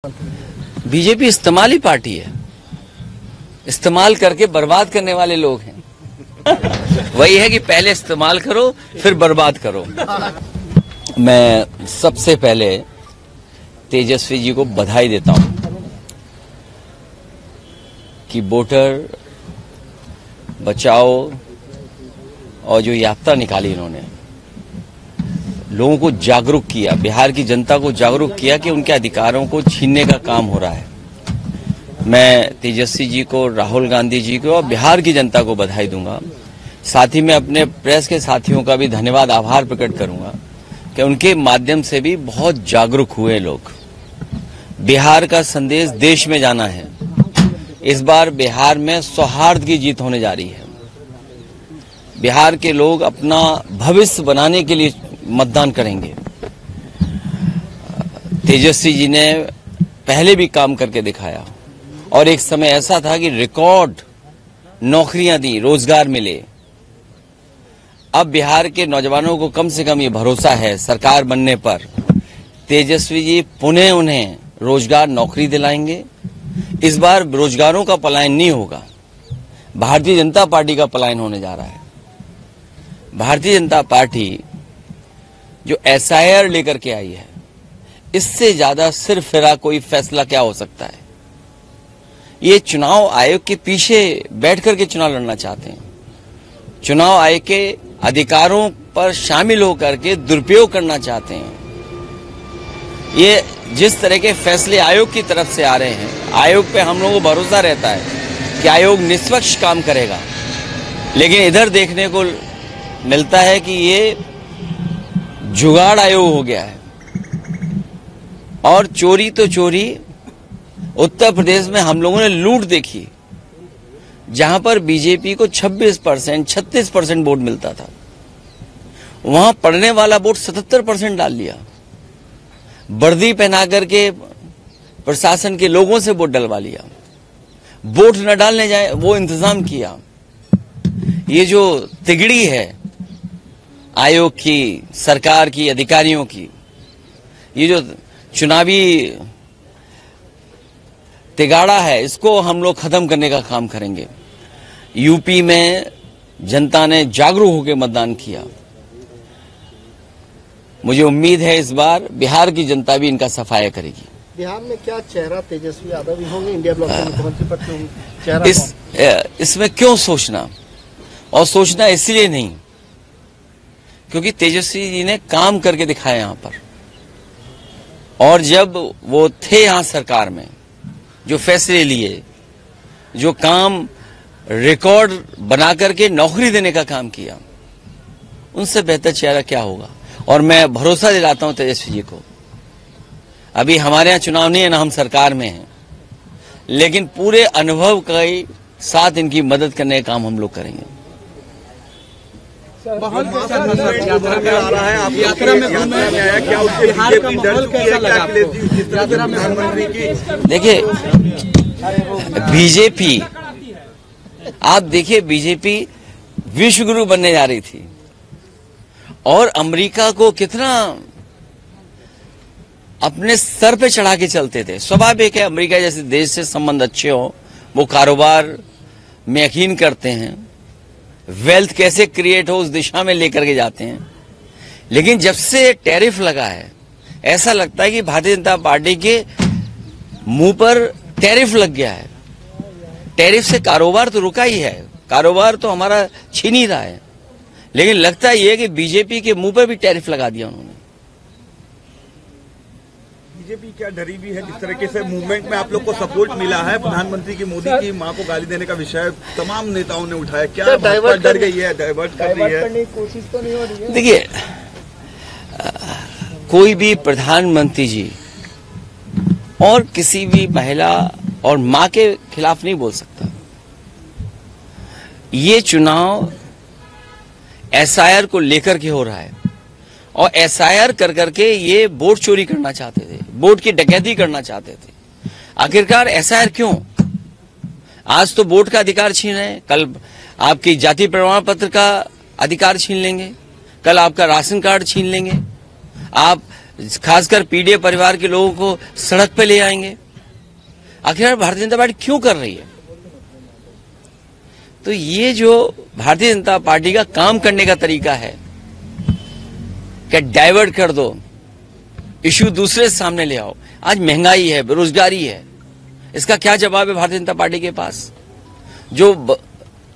BJP इस्तेमाली party है, इस्तेमाल करके बर्बाद करने वाले लोग हैं। वही है कि पहले इस्तेमाल करो फिर बर्बाद करो। मैं सबसे पहले तेजस्वी जी को बधाई देता हूं कि वोटर बचाओ और जो यात्रा निकाली इन्होंने, लोगों को जागरूक किया, बिहार की जनता को जागरूक किया कि उनके अधिकारों को छीनने का काम हो रहा है। मैं तेजस्वी जी को, राहुल गांधी जी को और बिहार की जनता को बधाई दूंगा। साथ ही मैं अपने प्रेस के साथियों का भी धन्यवाद, आभार प्रकट करूंगा कि उनके माध्यम से भी बहुत जागरूक हुए लोग। बिहार का संदेश देश में जाना है। इस बार बिहार में सौहार्द की जीत होने जा रही है। बिहार के लोग अपना भविष्य बनाने के लिए मतदान करेंगे। तेजस्वी जी ने पहले भी काम करके दिखाया और एक समय ऐसा था कि रिकॉर्ड नौकरियां दी, रोजगार मिले। अब बिहार के नौजवानों को कम से कम ये भरोसा है सरकार बनने पर, तेजस्वी जी पुनः उन्हें रोजगार, नौकरी दिलाएंगे। इस बार बेरोजगारों का पलायन नहीं होगा, भारतीय जनता पार्टी का पलायन होने जा रहा है। भारतीय जनता पार्टी जो एसआईआर लेकर के आई है, इससे ज्यादा सिरफिरा कोई फैसला क्या हो सकता है। ये चुनाव आयोग के पीछे बैठ करके चुनाव लड़ना चाहते हैं, चुनाव आयोग के अधिकारों पर शामिल होकर के दुरुपयोग करना चाहते हैं। ये जिस तरह के फैसले आयोग की तरफ से आ रहे हैं, आयोग पे हम लोगों को भरोसा रहता है कि आयोग निष्पक्ष काम करेगा, लेकिन इधर देखने को मिलता है कि ये जुगाड़ आयोग हो गया है। और चोरी तो चोरी, उत्तर प्रदेश में हम लोगों ने लूट देखी, जहां पर बीजेपी को 26%, 36% वोट मिलता था, वहां पड़ने वाला वोट 77% डाल लिया। वर्दी पहना करके प्रशासन के लोगों से वोट डलवा लिया, वोट न डालने जाए वो इंतजाम किया। ये जो तिगड़ी है आयोग की, सरकार की, अधिकारियों की, ये जो चुनावी तिगाड़ा है, इसको हम लोग खत्म करने का काम करेंगे। यूपी में जनता ने जागरूक होकर मतदान किया। मुझे उम्मीद है इस बार बिहार की जनता भी इनका सफाया करेगी। बिहार में क्या चेहरा तेजस्वी यादव ही होंगे, इंडिया ब्लॉक के मुख्यमंत्री पद पे चेहरा? इसमें क्यों सोचना, और सोचना इसलिए नहीं क्योंकि तेजस्वी जी ने काम करके दिखाया यहां पर। और जब वो थे यहां सरकार में, जो फैसले लिए, जो काम रिकॉर्ड बना करके नौकरी देने का काम किया, उनसे बेहतर चेहरा क्या होगा। और मैं भरोसा दिलाता हूं तेजस्वी जी को, अभी हमारे यहां चुनाव नहीं है, ना हम सरकार में हैं, लेकिन पूरे अनुभव के साथ इनकी मदद करने का काम हम लोग करेंगे। देखिए, बीजेपी, आप देखिए, बीजेपी विश्वगुरु बनने जा रही थी और अमेरिका को कितना अपने सर पे चढ़ा के चलते थे। स्वाभाविक है, अमेरिका जैसे देश से संबंध अच्छे हो, वो कारोबार में यकीन करते हैं, वेल्थ कैसे क्रिएट हो उस दिशा में लेकर के जाते हैं। लेकिन जब से टैरिफ लगा है, ऐसा लगता है कि भारतीय जनता पार्टी के मुंह पर टैरिफ लग गया है। टैरिफ से कारोबार तो रुका ही है, कारोबार तो हमारा छीन ही रहा है, लेकिन लगता ही है कि बीजेपी के मुंह पर भी टैरिफ लगा दिया उन्होंने। बीजेपी क्या डरी भी है? जिस तरीके से मूवमेंट में आप लोग को सपोर्ट मिला है, प्रधानमंत्री की, मोदी की मां को गाली देने का विषय तमाम नेताओं ने उठाया, क्या डाइवर्ट डर गई है, डाइवर्ट करने की कोशिश तो नहीं हो रही है? देखिए, कोई भी प्रधानमंत्री जी और किसी भी महिला और मां के खिलाफ नहीं बोल सकता। ये चुनाव एसआईआर को लेकर के हो रहा है और एसआईआर कर करके ये वोट चोरी करना चाहते थे, वोट की डकैती करना चाहते थे। आखिरकार एसआईआर क्यों? आज तो वोट का अधिकार छीन रहे हैं, कल आपकी जाति प्रमाण पत्र का अधिकार छीन लेंगे, कल आपका राशन कार्ड छीन लेंगे, आप खासकर पीड़ित परिवार के लोगों को सड़क पे ले आएंगे। आखिर भारतीय जनता पार्टी क्यों कर रही है? तो ये जो भारतीय जनता पार्टी का काम करने का तरीका है, क्या डाइवर्ट कर दो, इश्यू दूसरे सामने ले आओ। आज महंगाई है, बेरोजगारी है, इसका क्या जवाब है भारतीय जनता पार्टी के पास? जो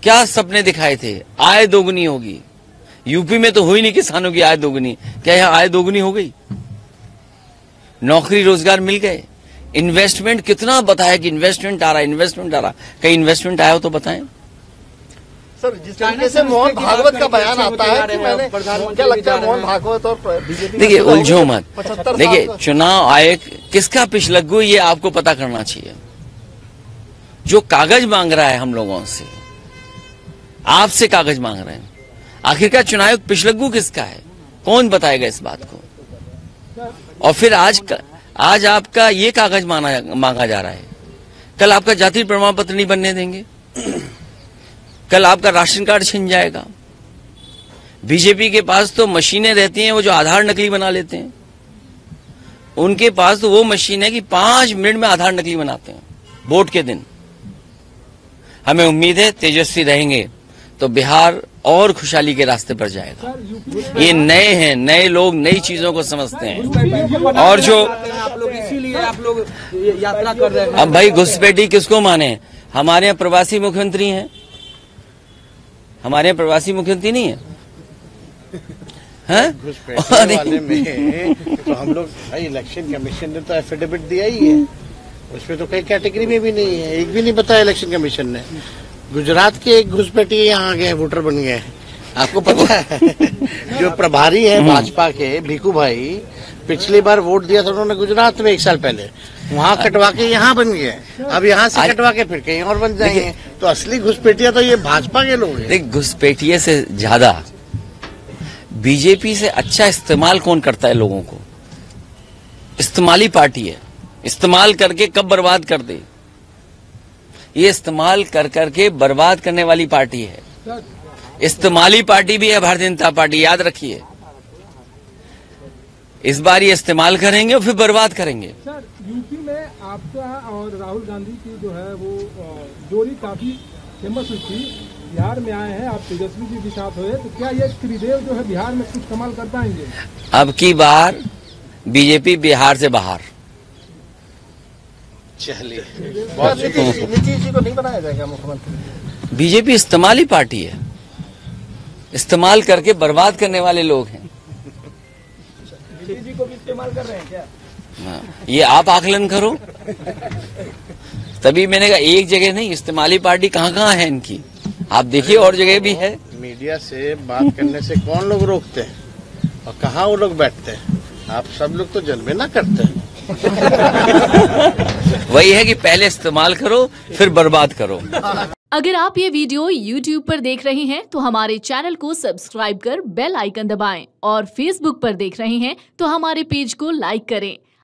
क्या सपने दिखाए थे, आय दोगुनी होगी। यूपी में तो हुई नहीं किसानों की आय दोगुनी, क्या यहां आय दोगुनी हो गई? नौकरी रोजगार मिल गए। इन्वेस्टमेंट कितना बताया कि इन्वेस्टमेंट आ रहा है, इन्वेस्टमेंट आ रहा। कहीं इन्वेस्टमेंट आया हो तो बताएं। सर, जिस तरीके से मोहन भागवत का बयान आता है कि मैंने, क्या लगता है मोहन भागवत और बीजेपी? देखिए, उलझो मत। देखिए, चुनाव आयोग किसका पिछलग्गू, ये आपको पता करना चाहिए। जो कागज मांग रहा है हम लोगों से, आपसे कागज मांग रहे हैं, आखिरकार चुनाव आयोग पिछलग्गू किसका है? कौन बताएगा इस बात को? और फिर आज आपका ये कागज मांगा जा रहा है, कल आपका जाति प्रमाण पत्र नहीं बनने देंगे, कल आपका राशन कार्ड छिन जाएगा। बीजेपी के पास तो मशीनें रहती हैं, वो जो आधार नकली बना लेते हैं, उनके पास तो वो मशीन है कि 5 मिनट में आधार नकली बनाते हैं वोट के दिन। हमें उम्मीद है तेजस्वी रहेंगे तो बिहार और खुशहाली के रास्ते पर जाएगा। ये नए हैं, नए लोग नई चीजों को समझते हैं। और जो आप लोग इसीलिए आप लोग यात्रा कर रहे हैं। अब भाई घुसपैठी किसको माने? हमारे यहाँ प्रवासी मुख्यमंत्री हैं, हमारे यहाँ प्रवासी मुख्यमंत्री नहीं है। घुसपैठी वाले में तो हम लोग भाई इलेक्शन कमीशन ने तो एफिडेविट दिया ही है, उसमें तो कई कैटेगरी में भी नहीं है, एक भी नहीं बताया इलेक्शन कमीशन ने। गुजरात के एक घुसपैठी यहाँ आ गए, वोटर बन गए। आपको पता है जो प्रभारी है भाजपा के भीखू भाई, पिछली बार वोट दिया था उन्होंने गुजरात में 1 साल पहले, वहाँ कटवा के यहाँ बन गए। अब यहाँ से कटवा के फिर कहीं और बन जाएंगे। तो असली घुसपैठिया तो ये भाजपा के लोग हैं। घुसपैठिये से ज्यादा बीजेपी से अच्छा इस्तेमाल कौन करता है लोगों को? इस्तेमाली पार्टी है, इस्तेमाल करके कब बर्बाद कर दे। ये इस्तेमाल कर करके बर्बाद करने वाली पार्टी है। इस्तेमाली पार्टी भी है भारतीय जनता पार्टी, याद रखिए। इस बार ये इस्तेमाल करेंगे और फिर बर्बाद करेंगे। सर, यूपी में आपका और राहुल गांधी की जो है वो जोड़ी काफी फेमस हुई थी। बिहार में आए हैं, आप तेजस्वी जी के साथ हुए, तो क्या ये त्रिदेव जो है बिहार में कुछ कमाल कर पाएंगे? अब की बार बीजेपी बिहार से बाहर। चलिए, नीतीश जी को नहीं बनाया जाएगा मुख्यमंत्री? बीजेपी इस्तेमाली पार्टी है, इस्तेमाल करके बर्बाद करने वाले लोग हैं। नीतीश जी को भी इस्तेमाल कर रहे हैं क्या? ये आप आकलन करो। तभी मैंने कहा एक जगह नहीं, इस्तेमाली पार्टी कहाँ कहाँ है इनकी, आप देखिए और जगह भी है। मीडिया से बात करने से कौन लोग रोकते हैं और कहाँ वो लोग बैठते हैं? आप सब लोग तो जलवे ना करते हैं। वही है कि पहले इस्तेमाल करो फिर बर्बाद करो। अगर आप ये वीडियो YouTube पर देख रहे हैं तो हमारे चैनल को सब्सक्राइब कर बेल आइकन दबाएं, और Facebook पर देख रहे हैं तो हमारे पेज को लाइक करें।